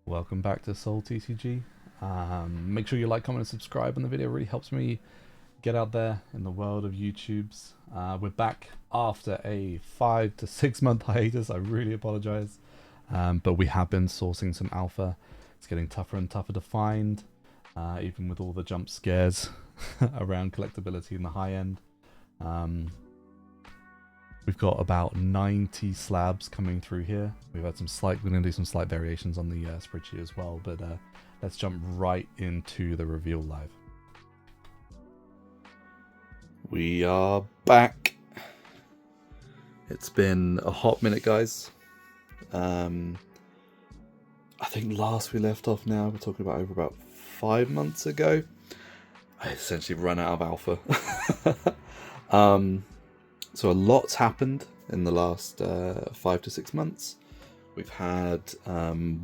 Welcome back to Soul TCG. Make sure you like, comment, and subscribe on the video. It really helps me get out there in the world of YouTubes. We're back after a 5 to 6 month hiatus. I really apologize. But we have been sourcing some alpha. It's getting tougher and tougher to find, even with all the jump scares around collectability in the high end. We've got about 90 slabs coming through here. We're going to do some slight variations on the spreadsheet as well, but let's jump right into the reveal live. We are back. It's been a hot minute, guys. I think last we left off now, we're talking about over about 5 months ago. I essentially run out of alpha. So a lot's happened in the last 5 to 6 months. We've had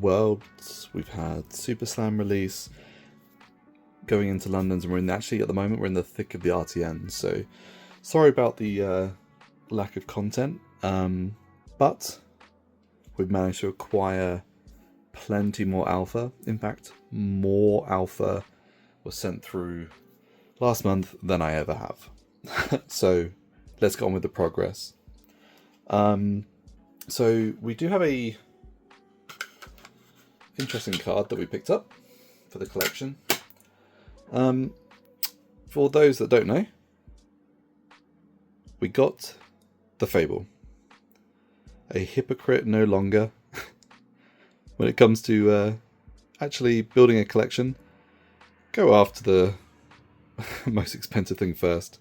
Worlds, we've had Super Slam release, going into London's, and at the moment we're in the thick of the RTN. So sorry about the lack of content, but we've managed to acquire plenty more alpha. In fact, more alpha was sent through last month than I ever have. So let's get on with the progress. So we do have a interesting card that we picked up for the collection. For those that don't know, we got the Fable. A hypocrite no longer. When it comes to actually building a collection, go after the most expensive thing first.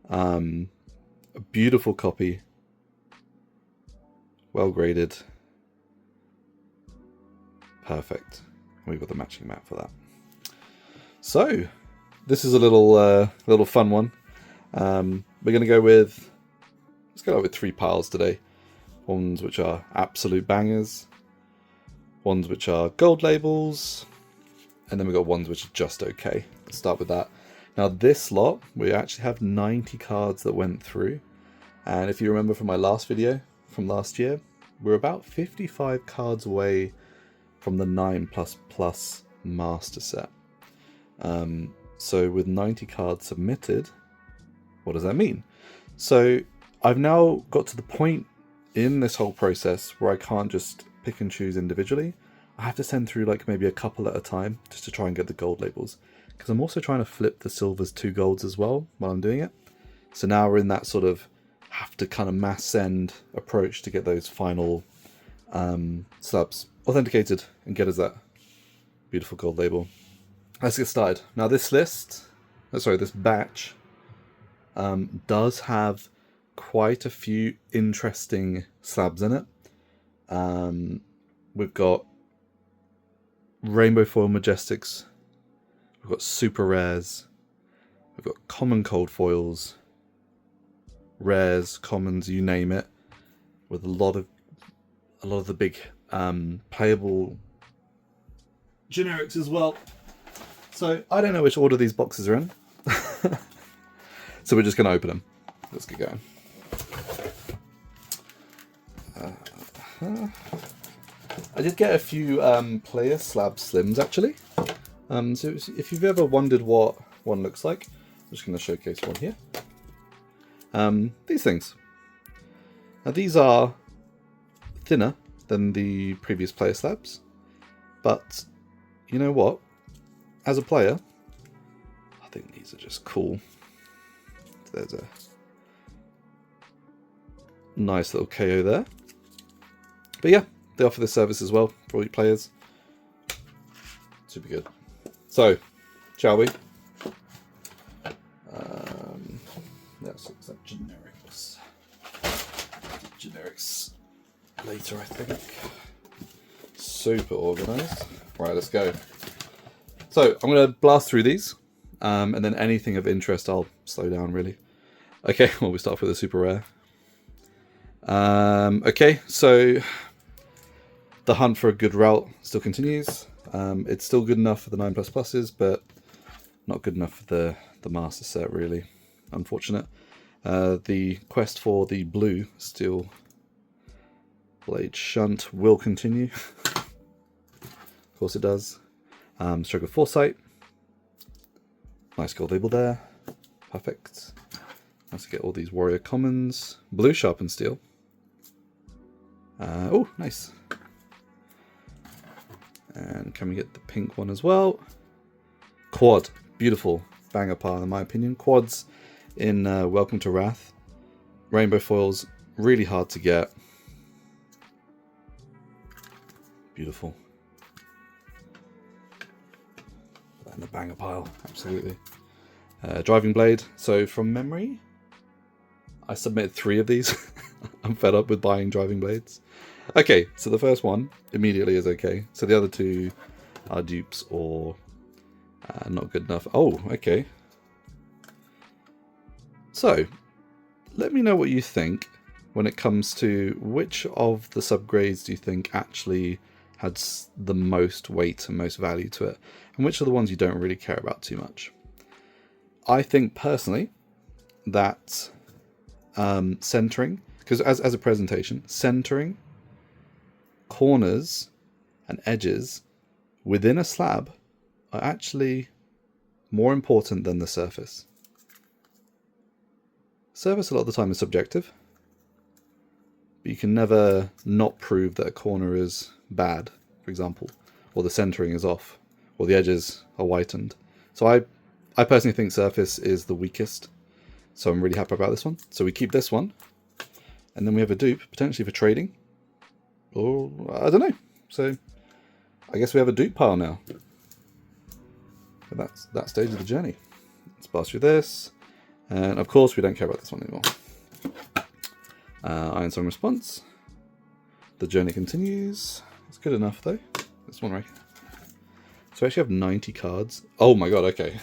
A beautiful copy, well graded, perfect. We've got the matching map for that. So this is a little fun one. We're going to go with, let's go with 3 piles today. Ones which are absolute bangers, ones which are gold labels, and then we've got ones which are just okay. Let's start with that. Now this lot, we actually have 90 cards that went through. And if you remember from my last video from last year, we're about 55 cards away from the 9++ master set. So with 90 cards submitted, what does that mean? So I've now got to the point in this whole process where I can't just pick and choose individually. I have to send through like maybe a couple at a time just to try and get the gold labels. Because I'm also trying to flip the silvers to golds as well while I'm doing it. So now we're in that sort of have to kind of mass send approach to get those final subs authenticated and get us that beautiful gold label. Let's get started. Now this this batch does have quite a few interesting slabs in it. We've got Rainbow Foil Majestics, we've got Super Rares, we've got Common Cold Foils, Rares, Commons, you name it, with a lot of the big playable generics as well. So I don't know which order these boxes are in. So we're just going to open them. Let's get going. I did get a few player slab slims actually. So if you've ever wondered what one looks like, I'm just going to showcase one here. These things. Now these are thinner than the previous player slabs, but you know what? As a player, I think these are just cool. There's a nice little KO there. But yeah, they offer this service as well for all your players. Super good. So, shall we? Let's look at generics. Generics later, I think. Super organized. Right, let's go. So I'm going to blast through these, and then anything of interest I'll slow down really. Okay, well we start off with a super rare. Okay, so the hunt for a good route still continues. It's still good enough for the 9++s, but not good enough for the master set really. Unfortunate. The quest for the blue Steel Blade Shunt will continue. Of course it does. Stroke of Foresight. Nice gold label there. Perfect. Nice to get all these warrior commons. Blue sharpened steel. Oh, nice. And can we get the pink one as well? Quad. Beautiful. Banger pile in my opinion. Quads in Welcome to Rathe. Rainbow foils. Really hard to get. Beautiful. Put that in the banger pile. Absolutely. Driving blade. So from memory, I submitted 3 of these. I'm fed up with buying driving blades. Okay, so the first one immediately is okay. So the other 2 are dupes or not good enough. Oh, okay. So, let me know what you think when it comes to which of the subgrades do you think actually had the most weight and most value to it, and which are the ones you don't really care about too much. I think personally that centering, because as a presentation, centering, corners and edges within a slab are actually more important than the surface. Surface a lot of the time is subjective, but you can never not prove that a corner is bad, for example, or the centering is off, or the edges are whitened. So I personally think surface is the weakest, so I'm really happy about this one. So we keep this one, and then we have a dupe, potentially for trading, or I don't know. So I guess we have a dupe pile now. But that's that stage of the journey. Let's pass through this. And of course, we don't care about this one anymore. Iron Song Response. The journey continues. It's good enough, though. This one right here. So we actually have 90 cards. Oh my god, okay.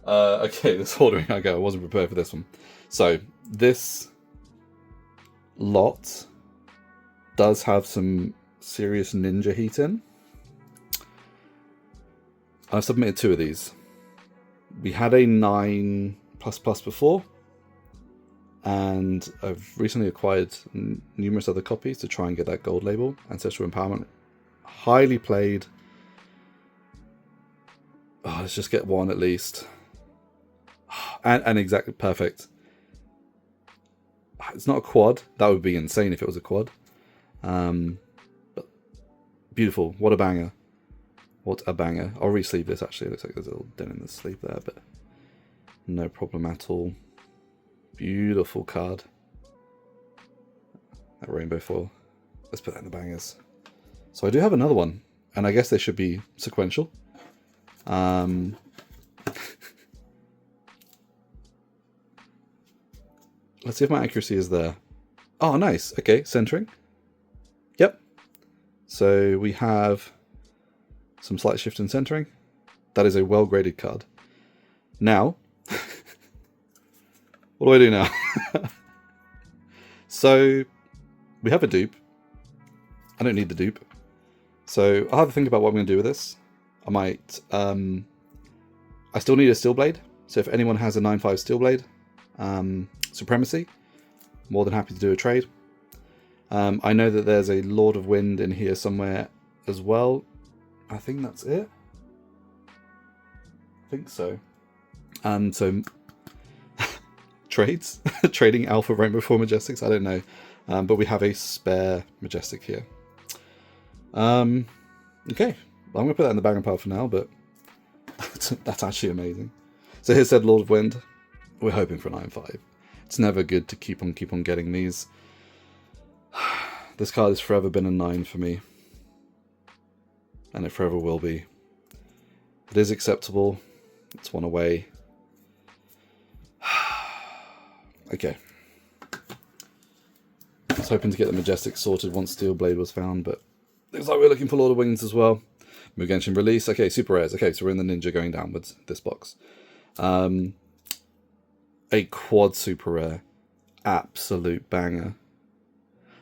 Okay, this ordering I go. I wasn't prepared for this one. So, this lot does have some serious ninja heat in. I've submitted 2 of these. We had a 9++ before, and I've recently acquired numerous other copies to try and get that gold label. Ancestral Empowerment, highly played. Oh, let's just get 1 at least. And exactly perfect. It's not a quad. That would be insane if it was a quad. But beautiful. What a banger. What a banger. I'll re-sleeve this actually. It looks like there's a little dent in the sleeve there, but no problem at all. Beautiful card. That rainbow foil. Let's put that in the bangers. So I do have another one, and I guess they should be sequential. Let's see if my accuracy is there. Oh, nice. Okay, centering. Yep. So we have some slight shift in centering. That is a well-graded card. Now, what do I do now? So, we have a dupe. I don't need the dupe. So, I'll have to think about what I'm going to do with this. I might... I still need a steel blade. So if anyone has a 9.5 steel blade, Supremacy, more than happy to do a trade. I know that there's a Lord of Wind in here somewhere as well. I think that's it. I think so. And so trades, trading Alpha Rainbow 4 Majestics, I don't know. But we have a spare Majestic here. Okay, well, I'm going to put that in the bag and pile for now, but that's actually amazing. So here's said Lord of Wind. We're hoping for a 9.5. It's never good to keep on getting these. This card has forever been a 9 for me. And it forever will be. It is acceptable. It's 1 away. Okay. I was hoping to get the Majestic sorted once Steel Blade was found, but looks like we're looking for Lord of Wings as well. Mugenshun Release. Okay, super rares. Okay, so we're in the ninja going downwards, this box. A quad super rare. Absolute banger.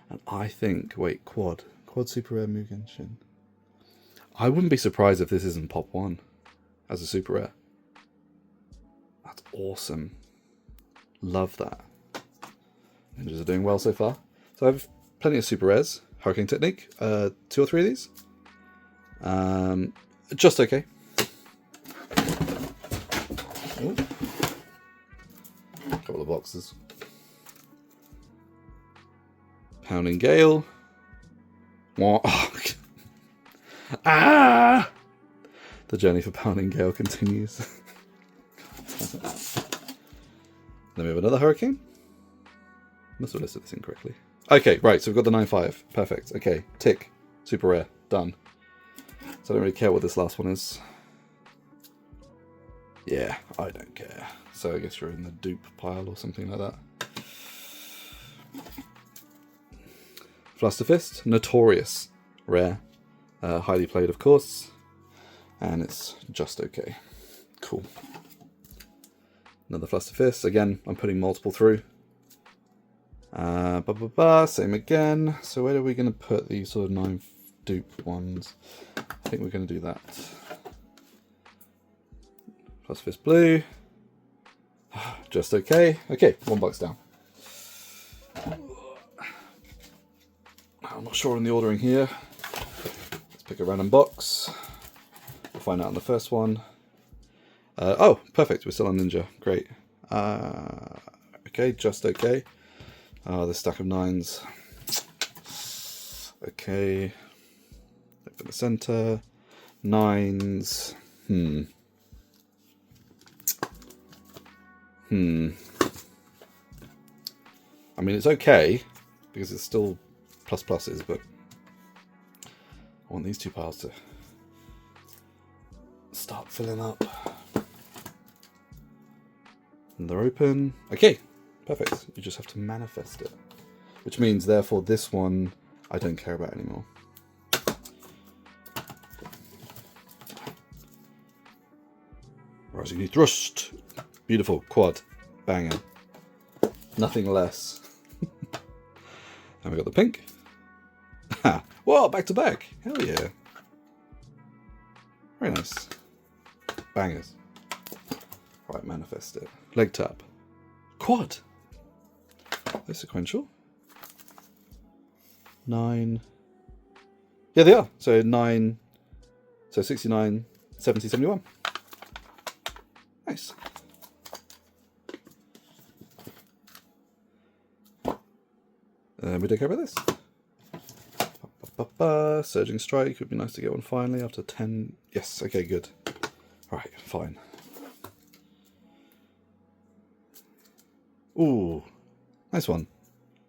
And I think, wait, quad super rare Mugenshun. I wouldn't be surprised if this isn't pop 1 as a super rare. That's awesome. Love that. Ninjas are doing well so far. So I have plenty of super rares. Hurricane Technique, 2 or 3 of these. Just okay. Ooh. A couple of boxes. Pounding Gale. What? Ah! The journey for Pounding Gale continues. Then we have another Hurricane. Must have listed this incorrectly. Okay, right, so we've got the 9/5. Perfect. Okay, tick. Super rare. Done. So I don't really care what this last one is. Yeah, I don't care. So I guess you're in the dupe pile or something like that. Fluster Fist. Notorious. Rare. Highly played, of course. And it's just okay. Cool. Another Fluster Fist. Again, I'm putting multiple through. Same again. So where are we going to put these sort of 9 dupe ones? I think we're going to do that. Fluster Fist blue. Just okay. Okay, 1 box down. I'm not sure on the ordering here. Let's pick a random box. We'll find out on the first one. Oh, perfect. We're still on Ninja. Great. Okay, just okay. The stack of 9s. Okay. Look at the center. 9s. I mean, it's okay because it's still pluses, but I want these 2 piles to start filling up. And they're open. Okay, perfect. You just have to manifest it, which means therefore this one I don't care about anymore. Rising New Thrust. Beautiful. Quad. Banger. Nothing less. And we got the pink. Ha! Whoa, back to back. Hell yeah. Very nice. Bangers. Right, manifest it. Leg tap. Quad. They're sequential. 9. Yeah, they are. So 9. So 69, 70, 71. Nice. We don't care about this. Surging Strike would be nice to get one finally after 10. Yes, okay, good. Right, fine. Ooh, nice one.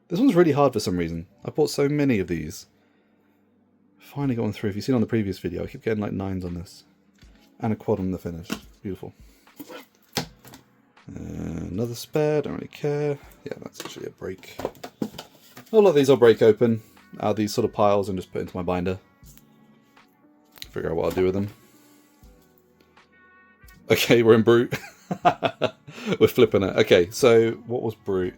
This one's really hard for some reason. I bought so many of these. Finally got one through. If you've seen on the previous video, I keep getting like 9s on this. And a quad on the finish. Beautiful. Another spare, don't really care. Yeah, that's actually a break. A lot of these I'll break open out of these sort of piles and just put into my binder. Figure out what I'll do with them. Okay, we're in Brute. We're flipping it. Okay, so what was Brute?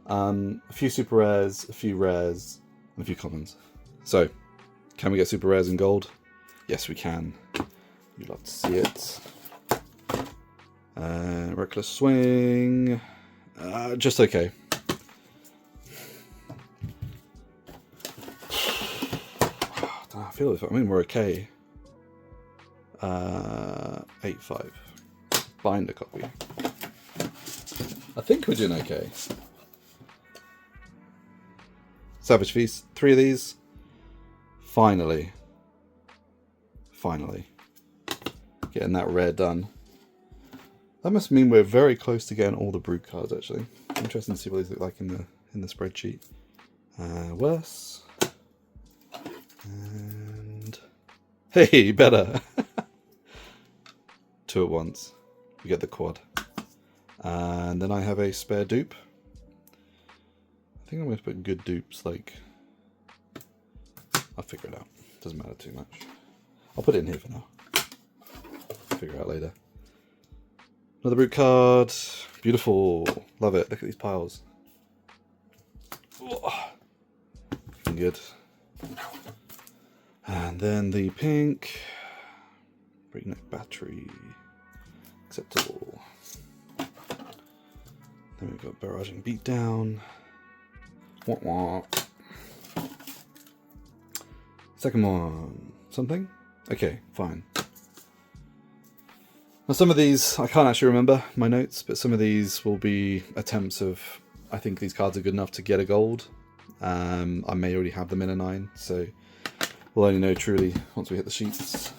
A few super rares, a few rares, and a few commons. So, can we get super rares in gold? Yes, we can. You'd love to see it. Reckless Swing. Just okay. I feel I mean we're okay. 8/5. Binder copy. I think we're doing okay. Savage Feast. 3 of these. Finally. Getting that rare done. That must mean we're very close to getting all the Brute cards actually. Interesting to see what these look like in the spreadsheet. Worse. And hey, better. 2 at once. We get the quad. And then I have a spare dupe. I think I'm going to put good dupes, like... I'll figure it out. Doesn't matter too much. I'll put it in here for now. Figure it out later. Another Brute card. Beautiful. Love it. Look at these piles. Looking good. And then the pink. Breakneck Battery. Acceptable. Then we've got Barraging Beatdown. Wah wah. Second one. Something? Okay, fine. Now some of these, I can't actually remember my notes, but some of these will be attempts of, I think these cards are good enough to get a gold. I may already have them in a 9, so we'll only know truly once we hit the sheets.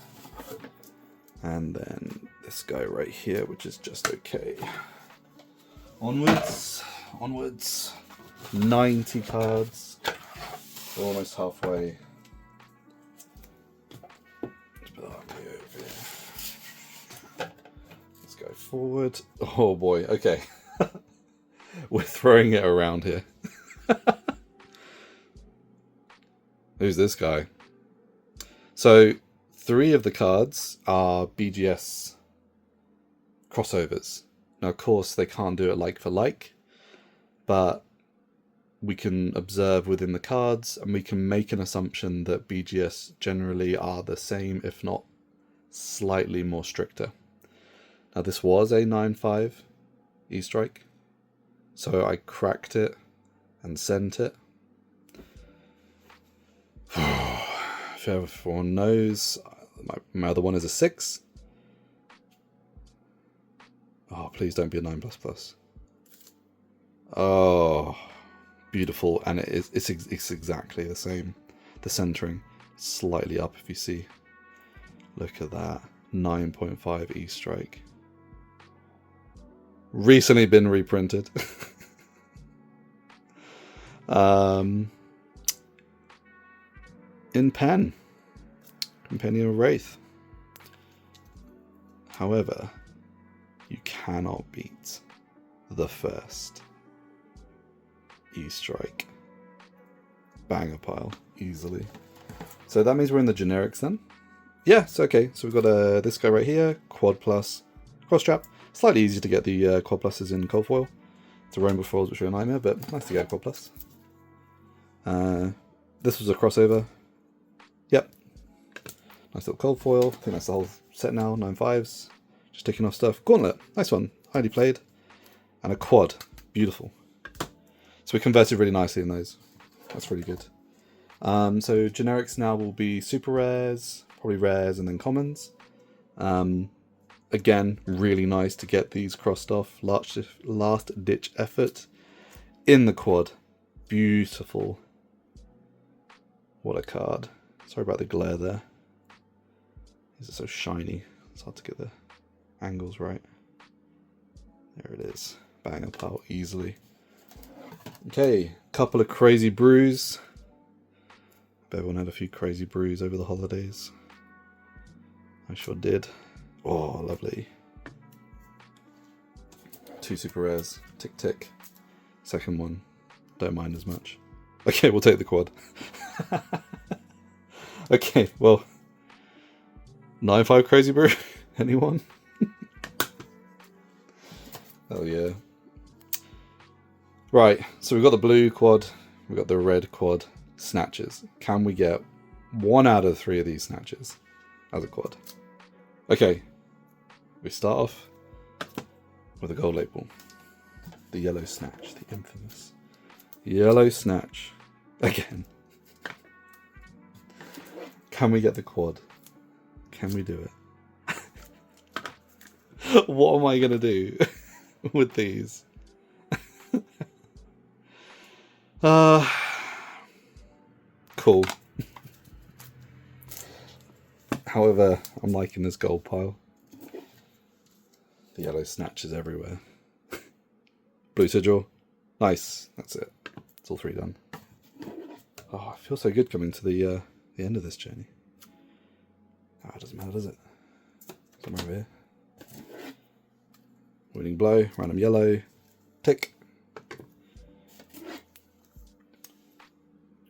And then this guy right here, which is just okay. Onwards, onwards. 90 cards. We're almost halfway. Let's put that over here. Let's go forward. Oh boy, okay. We're throwing it around here. Who's this guy? So 3 of the cards are BGS crossovers. Now, of course, they can't do it like for like, but we can observe within the cards and we can make an assumption that BGS generally are the same, if not slightly more stricter. Now, this was a 9/5 E-Strike, so I cracked it and sent it. If everyone knows, my other one is a 6. Oh, please don't be a 9++. Oh, beautiful. And it's exactly the same. The centering slightly up, if you see. Look at that. 9.5 E-Strike. Recently been reprinted. In pen. Compendium of Rathe. However, you cannot beat the first E-Strike banger pile easily. So that means we're in the generics then. Yeah, so okay. So we've got this guy right here, Quad Plus, Cross Trap. Slightly easier to get the Quad Pluses in cold foil. It's a Rainbow Foils, which are a nightmare, but nice to get a Quad Plus. This was a crossover. Yep. Nice little cold foil. I think that's the whole set now. 9/5s. Just ticking off stuff. Gauntlet. Nice one. Highly played. And a quad. Beautiful. So we converted really nicely in those. That's really good. So generics now will be super rares, probably rares, and then commons. Again, really nice to get these crossed off. Last ditch effort in the quad. Beautiful. What a card. Sorry about the glare there. These are so shiny. It's hard to get the angles right. There it is. Bang up out easily. Okay, couple of crazy brews. Bet everyone had a few crazy brews over the holidays. I sure did. Oh, lovely. 2 super rares. Tick tick. Second one. Don't mind as much. Okay, we'll take the quad. Okay, well. 9/5 crazy brew. Anyone? Oh yeah. Right, so we've got the blue quad, we've got the red quad snatches. Can we get 1 out of 3 of these snatches as a quad? Okay, we start off with a gold label. The yellow snatch, the infamous yellow snatch. Again. Can we get the quad? Can we do it? What am I going to do with these? Cool. However, I'm liking this gold pile. The yellow snatches everywhere. Blue sigil. Nice. That's it. It's all 3 done. Oh, I feel so good coming to the end of this journey. Oh, it doesn't matter, does it? Somewhere over here. Winning blow. Random yellow. Tick.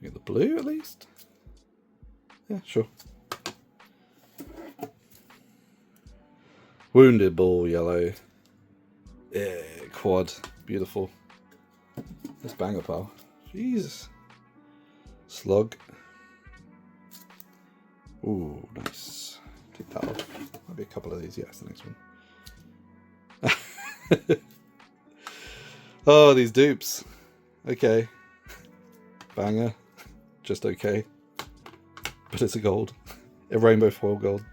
Get the blue at least? Yeah, sure. Wounded ball, yellow. Yeah, quad. Beautiful. This banger pile. Jesus. Slug. Ooh, nice. Take that off. Might be a couple of these. Yeah, it's the next one. Oh, these dupes. Okay. Banger. Just okay. But it's a gold. A rainbow foil gold.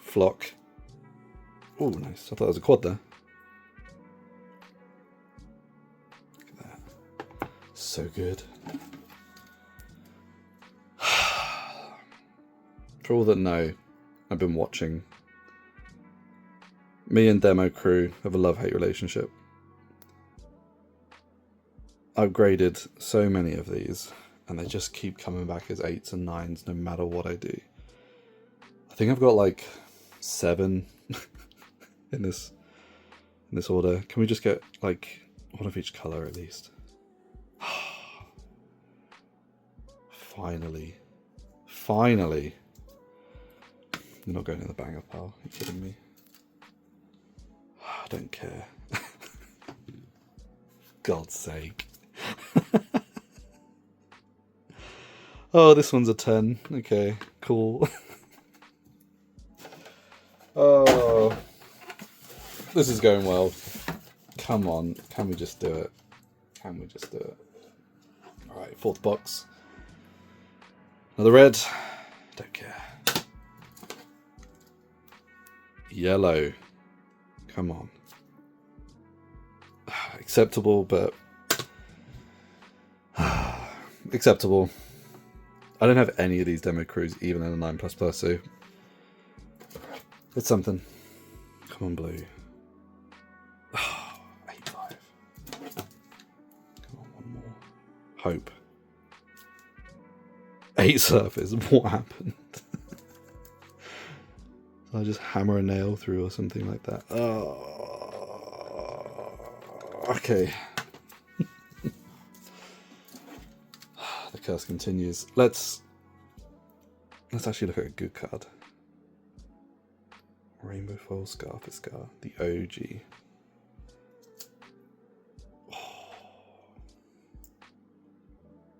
Flock. Oh, nice. I thought it was a quad there. Look at that. So good. For all that know, I've been watching. Me and Demo Crew have a love-hate relationship. I've graded so many of these, and they just keep coming back as 8s and 9s no matter what I do. I think I've got like 7 in this order. Can we just get like one of each color at least? Finally. You're not going in the banger pile. Are you kidding me? I don't care. God's sake. Oh, this one's a 10. Okay, cool. Oh, this is going well. Come on, can we just do it? Alright, 4th box. Another red. Don't care. Yellow. Come on. Acceptable, but... acceptable. I don't have any of these demo crews, even in a 9++, so... it's something. Come on, blue. Oh, 8-5. Come on, one more. Hope. 8 surface. What happened? I just hammer a nail through or something like that. Oh, okay. The curse continues. Let's actually look at a good card. Rainbow foil Scar for Scar, the OG. Oh,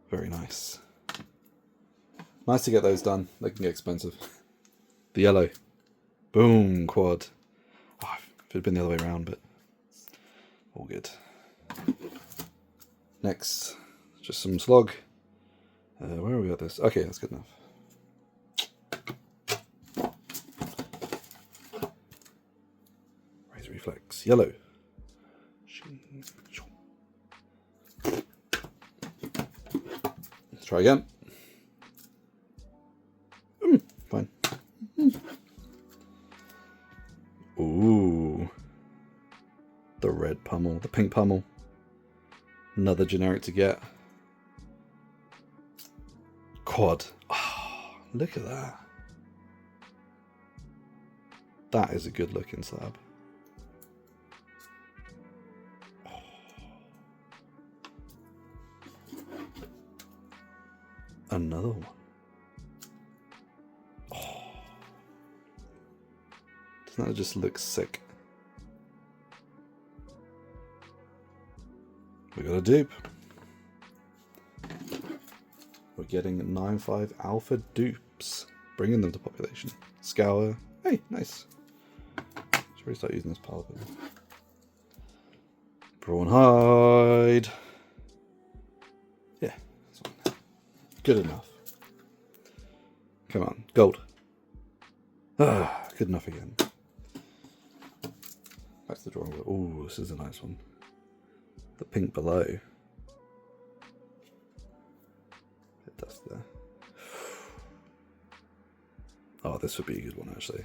very nice. Nice to get those done. They can get expensive. The yellow. Boom, quad. Oh, if it had been the other way around, but all good. Next, just some slog. Where are we at this? Okay, that's good enough. Razor reflex, yellow. Let's try again. Fine. Ooh. The red pummel, the pink pummel. Another generic to get. Quad. Oh, look at that. That is a good looking slab. Oh. Another one. Oh. Doesn't that just look sick? We got a dupe. We're getting 9.5 alpha dupes, bringing them to population. Scour. Hey, nice. Should we start using this pile? Brawn hide. Yeah, that's fine. Good enough. Come on, gold. Ah, good enough again. Back to the drawing board. Ooh, this is a nice one. The pink below. Bit dust there. Oh, this would be a good one actually.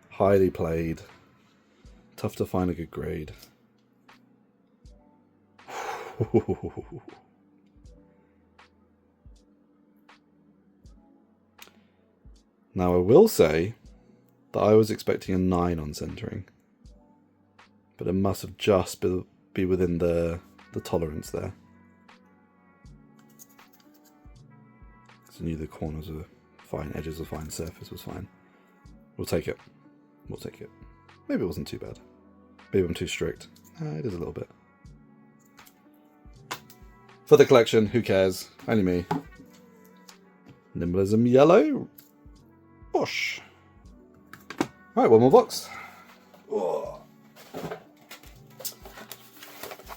Highly played. Tough to find a good grade. Now I will say that I was expecting a 9 on centering, but it must have just be within the tolerance there. So I knew the corners were fine, edges were fine, surface was fine. We'll take it. We'll take it. Maybe it wasn't too bad. Maybe I'm too strict. It is a little bit. For the collection, who cares? Only me. Nimblism yellow. Bosh. Alright, one more box.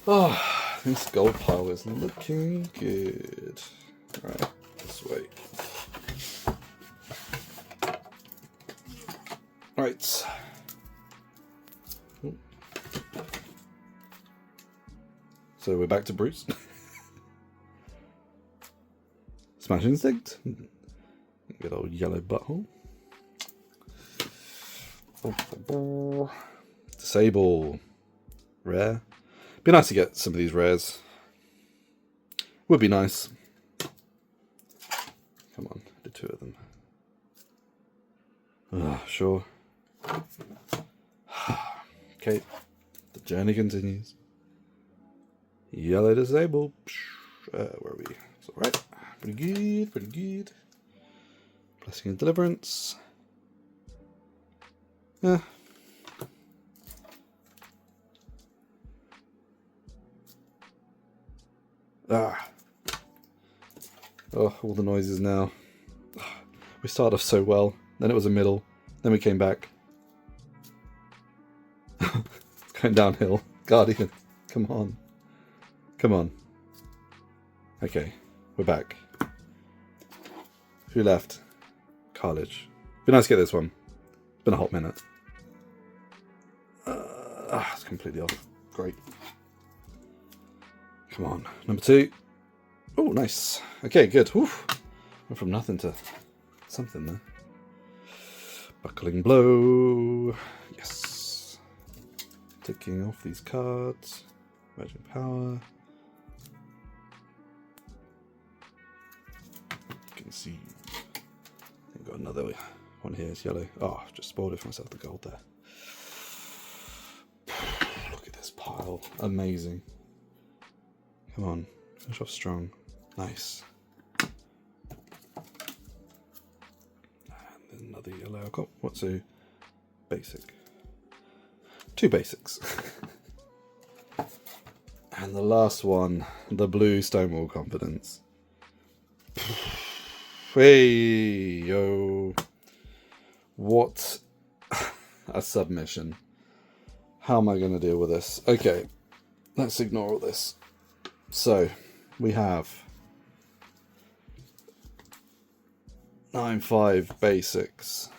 Oh, this gold pile is looking good. Alright, this way. Right. So we're back to Bruce. Smash Instinct. Good old yellow butthole. Disable. Rare. Be nice to get some of these rares. Would be nice. Come on, the two of them. Sure. Okay, the journey continues. Yellow disable. Where are we? It's alright. Pretty good, pretty good. Blessing and Deliverance. Yeah. Oh, all the noises now. We started off so well, then it was a middle, then we came back. It's going downhill. Guardian, come on. Come on. Okay, we're back. Who left? Cartilage. Be nice to get this one. It's been a hot minute. It's completely off. Great. Come on, number 2. Oh, nice. Okay, good. Oof. Went from nothing to something there. Buckling Blow. Yes. Taking off these cards. Merging Power. You can see. I've got another one here. It's yellow. Oh, I've just spoiled it for myself. The gold there. Look at this pile. Amazing. Come on. Finish off strong. Nice. And another yellow. I've got what's a basic? 2 basics. And the last one, the blue Stonewall Confidence. Hey yo. What a submission. How am I going to deal with this? Okay, let's ignore all this. So, we have 9-5 basics.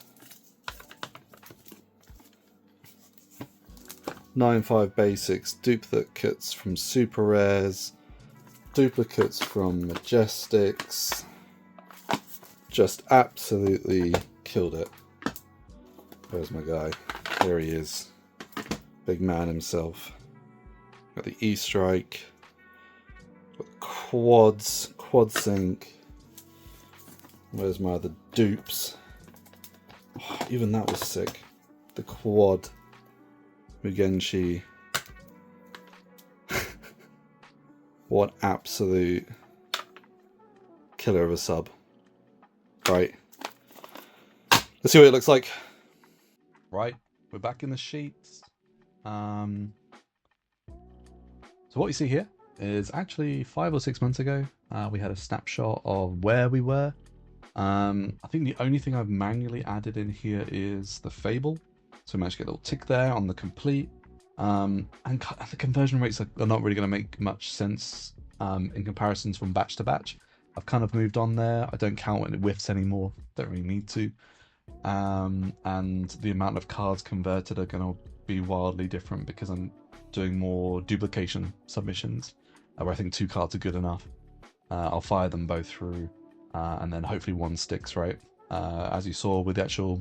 9-5 basics, duplicates from super rares, duplicates from majestics. Just absolutely killed it. Where's my guy? There he is. Big man himself. Got the E-Strike. Got quads. Quad sync. Where's my other dupes? Oh, even that was sick. The quad. Mugenshi. What absolute killer of a sub. Right. Let's see what it looks like. Right, we're back in the sheets. So what you see here is actually 5 or 6 months ago, we had a snapshot of where we were. I think the only thing I've manually added in here is the Fable. So we managed to get a little tick there on the complete. And the conversion rates are not really going to make much sense in comparisons from batch to batch. I've kind of moved on there. I don't count when it whiffs anymore. Don't really need to. And the amount of cards converted are going to be wildly different because I'm doing more duplication submissions where I think 2 cards are good enough. I'll fire them both through and then hopefully one sticks, right? As you saw with the actual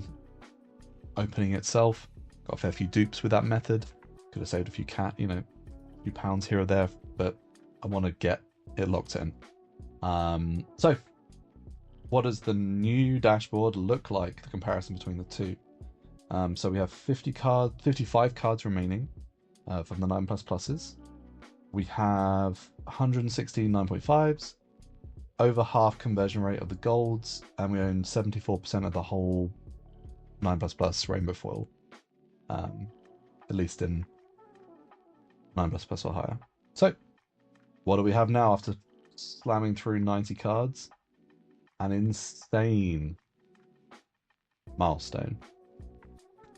opening itself, got a fair few dupes with that method. Could have saved a few few pounds here or there, but I want to get it locked in. So what does the new dashboard look like, the comparison between the two? So we have 55 cards remaining from the 9++s. We have 116 9.5s, over half conversion rate of the golds, and we own 74% of the whole 9++ rainbow foil, at least in 9++ or higher. So what do we have now after slamming through 90 cards? An insane milestone.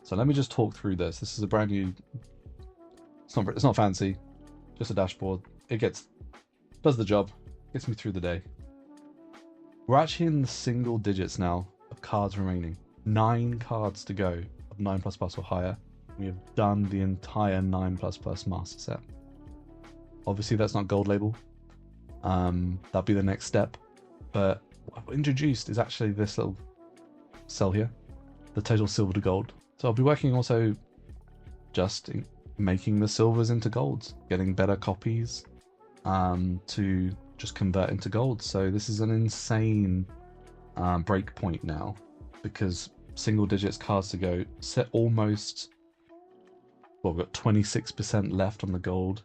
So let me just talk through this. This is a brand new. It's not fancy, just a dashboard. It does the job, gets me through the day. We're actually in the single digits now of cards remaining. 9 cards to go of of 9++ or higher. We have done the entire 9++ master set. Obviously, that's not gold label. That'll be the next step. But what I've introduced is actually this little cell here, the total silver to gold. So I'll be working also just in making the silvers into golds, getting better copies to just convert into gold. So this is an insane break point now, because single digits cards to go, set almost, well, we've got 26% left on the gold.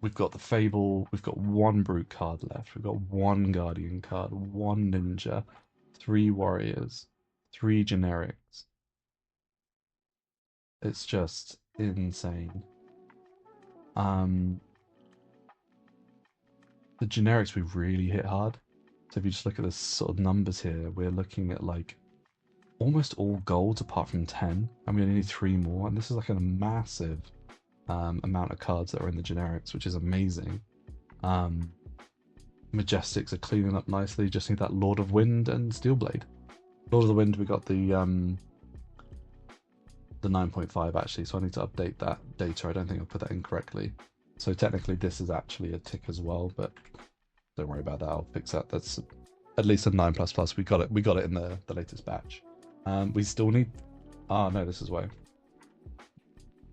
We've got the Fable, we've got one Brute card left, we've got one Guardian card, one Ninja, 3 Warriors, 3 Generics. It's just insane. The Generics we've really hit hard. So if you just look at the sort of numbers here, we're looking at like almost all golds apart from 10, and we only need 3 more, and this is like a massive amount of cards that are in the generics, which is amazing. Majestics are cleaning up nicely, just need that Lord of Wind and Steelblade. Lord of the Wind, we got the 9.5 actually, so I need to update that data. I don't think I put that in correctly. So technically this is actually a tick as well, but don't worry about that, I'll fix that. That's at least a 9++. We got it in the latest batch. We still need, no, this is why.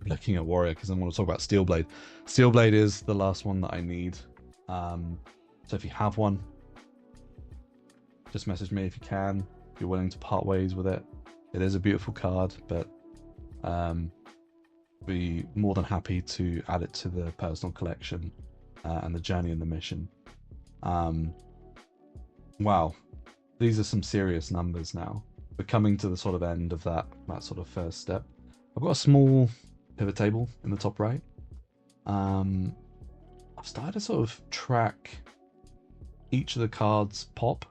Looking at Warrior, because I want to talk about Steelblade. Steelblade is the last one that I need. So if you have one, just message me if you can. If you're willing to part ways with it. It is a beautiful card, but be more than happy to add it to the personal collection and the journey and the mission. Wow, these are some serious numbers now. We're coming to the sort of end of that sort of first step. I've got a small pivot table in the top right. I've started to sort of track each of the cards pop,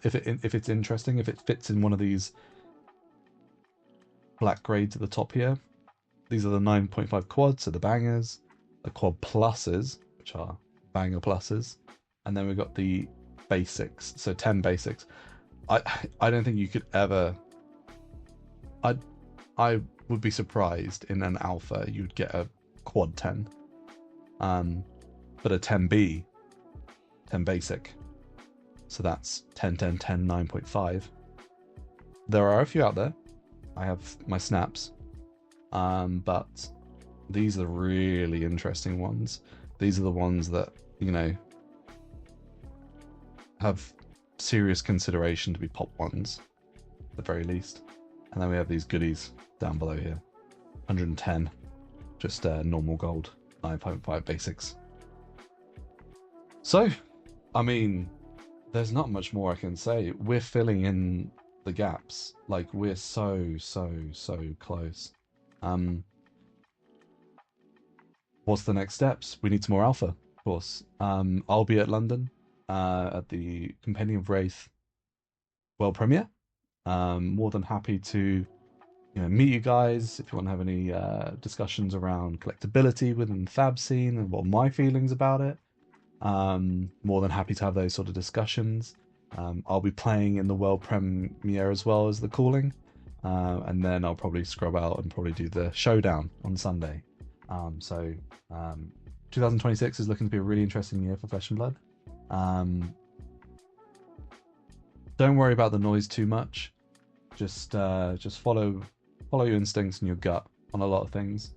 if it's interesting, if it fits in one of these black grades at the top here. These are the 9.5 quads, so the bangers, the quad pluses, which are banger pluses, and then we've got the basics, so 10 basics. I don't think you could ever. I would be surprised in an alpha you'd get a quad 10, but a 10B, 10 basic, so that's 10, 10, 10, 9.5. There are a few out there. I have my snaps, but these are the really interesting ones. These are the ones that, you know, have serious consideration to be pop ones, at the very least. And then we have these goodies down below here. 110, just normal gold, 9.5 basics. So, I mean, there's not much more I can say. We're filling in the gaps. Like, we're so close. What's the next steps? We need some more alpha, of course. I'll be at London at the Compendium of Wraith world premiere. More than happy to, you know, meet you guys if you want to have any discussions around collectability within the fab scene and what my feelings about it. More than happy to have those sort of discussions. I'll be playing in the world premiere as well as the calling, and then I'll probably scrub out and probably do the showdown on Sunday. 2026 is looking to be a really interesting year for Flesh and Blood. Don't worry about the noise too much. Just follow your instincts and your gut on a lot of things.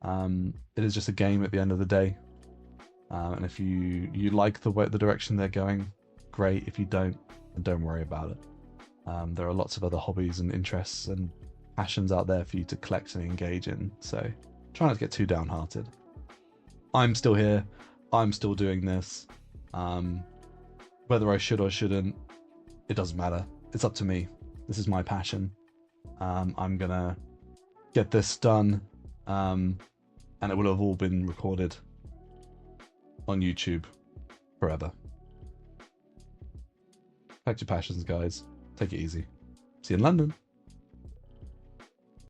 It is just a game at the end of the day, and if you like the direction they're going, great. If you don't, then don't worry about it. There are lots of other hobbies and interests and passions out there for you to collect and engage in, so try not to get too downhearted. I'm still here. I'm still doing this. Whether I should or shouldn't, it doesn't matter. It's up to me. This is my passion. I'm gonna get this done, and it will have all been recorded on YouTube forever. Protect your passions, guys. Take it easy. See you in London.